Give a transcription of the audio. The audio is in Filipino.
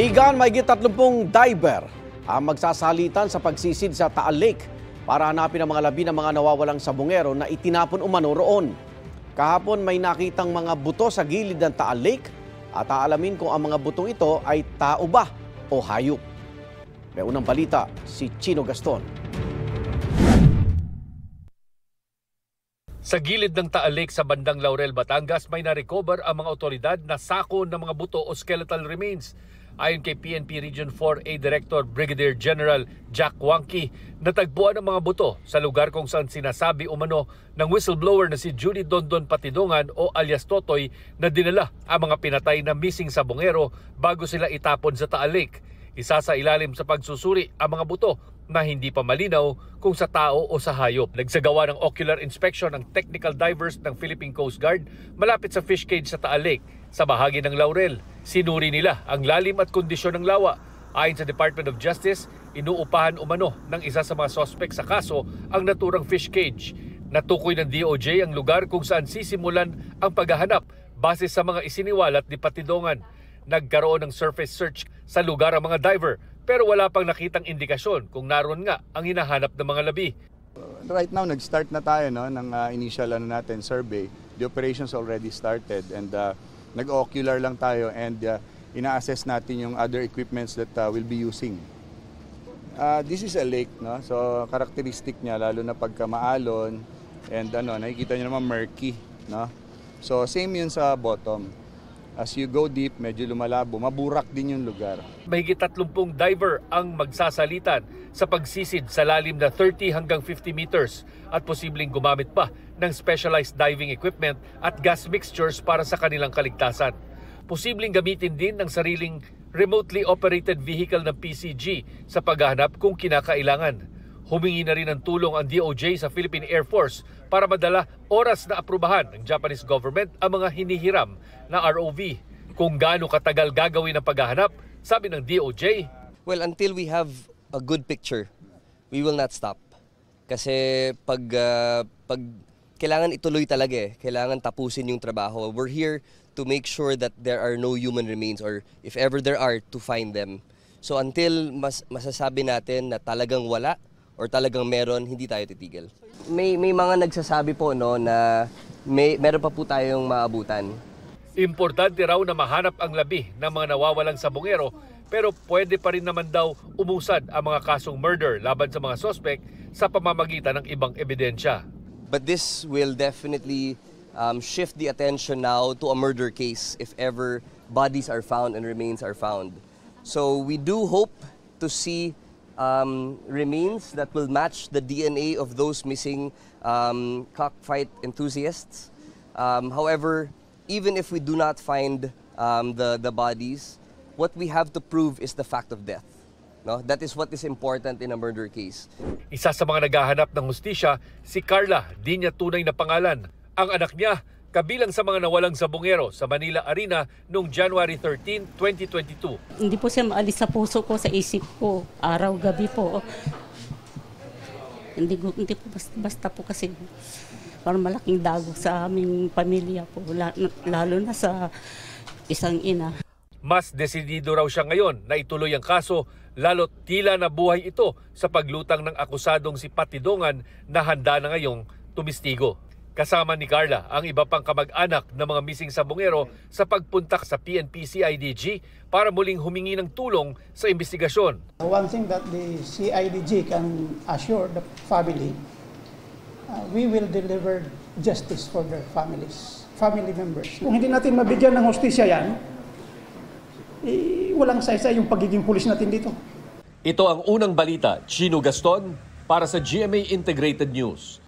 Igan, mahigit 30 diver ang magsasalitan sa pagsisid sa Taal Lake para hanapin ang mga labi ng mga nawawalang sabongero na itinapon umano roon. Kahapon may nakitang mga buto sa gilid ng Taal Lake at aalamin kung ang mga butong ito ay tao ba o hayop. May unang balita si Chino Gaston. Sa gilid ng Taal Lake sa bandang Laurel, Batangas, may na-recover ang mga otoridad na sako ng mga buto o skeletal remains. Ayon kay PNP Region 4A Director Brigadier General Jack Wangki, natagpuan ang mga buto sa lugar kung saan sinasabi umano ng whistleblower na si Judy Dondon Patidongan o alias Totoy na dinala ang mga pinatay na missing sabongero bago sila itapon sa Taal Lake. Isa sa ilalim sa pagsusuri ang mga buto na hindi pa malinaw kung sa tao o sa hayop. Nagsagawa ng ocular inspection ng technical divers ng Philippine Coast Guard malapit sa fish cage sa Taal Lake sa bahagi ng Laurel. Sinuri nila ang lalim at kondisyon ng lawa. Ayon sa Department of Justice, inuupahan umano ng isa sa mga suspect sa kaso ang naturang fish cage. Natukoy ng DOJ ang lugar kung saan sisimulan ang paghahanap base sa mga isiniwalat ni Patidongan. Nagkaroon ng surface search sa lugar ang mga diver pero wala pang nakitang indikasyon kung naroon nga ang hinahanap ng mga labi. Right now, nag-start na tayo ng initial survey. The operations already started and nag-ocular lang tayo and ina-assess natin yung other equipments that we'll be using. This is a lake, no? So characteristic niya lalo na pagka maalon and nakikita niyo naman murky, no? So same yun sa bottom. As you go deep, medyo lumalabo, maburak din yung lugar. Mahigit 30 diver ang magsasalitan sa pagsisid sa lalim na 30 hanggang 50 meters at posibleng gumamit pa ng specialized diving equipment at gas mixtures para sa kanilang kaligtasan. Posibleng gamitin din ng sariling remotely operated vehicle ng PCG sa paghahanap kung kinakailangan. Humingi na rin ng tulong ang DOJ sa Philippine Air Force para madala oras na aprubahan ng Japanese government ang mga hinihiram na ROV. Kung gaano katagal gagawin ang paghahanap, sabi ng DOJ, well, until we have a good picture, we will not stop. Kasi pag kailangan ituloy talaga kailangan tapusin yung trabaho. We're here to make sure that there are no human remains or if ever there are, to find them. So until masasabi natin na talagang wala, or talagang meron, hindi tayo titigil. May mga nagsasabi po na meron pa po tayong maabutan. Importante raw na mahanap ang labi ng mga nawawalang sabongero pero pwede pa rin naman daw umusad ang mga kasong murder laban sa mga suspect sa pamamagitan ng ibang ebidensya. But this will definitely shift the attention now to a murder case if ever bodies are found and remains are found. So we do hope to see remains that will match the DNA of those missing cockfight enthusiasts. However, even if we do not find the bodies, what we have to prove is the fact of death. No? That is what is important in a murder case. Isa sa mga naghahanap ng hustisya, si Carla, di niya tunay na pangalan. Ang anak niya, kabilang sa mga nawalang sabongero sa Manila Arena noong January 13, 2022. Hindi po siya maalis sa puso ko, sa isip ko, araw-gabi po. Hindi po basta po kasi parang malaking dagok sa aming pamilya po, lalo na sa isang ina. Mas desidido raw siya ngayon na ituloy ang kaso, lalo't tila na buhay ito sa paglutang ng akusadong si Patidongan na handa na ngayong tumistigo. Kasama ni Carla ang iba pang kamag-anak ng mga missing sabongero sa pagpuntak sa PNP CIDG para muling humingi ng tulong sa investigasyon. One thing that the CIDG can assure the family, we will deliver justice for their families, family members. Kung hindi natin mabigyan ng hustisya yan, walang saysay yung pagiging pulis natin dito. Ito ang unang balita, Chino Gaston, para sa GMA Integrated News.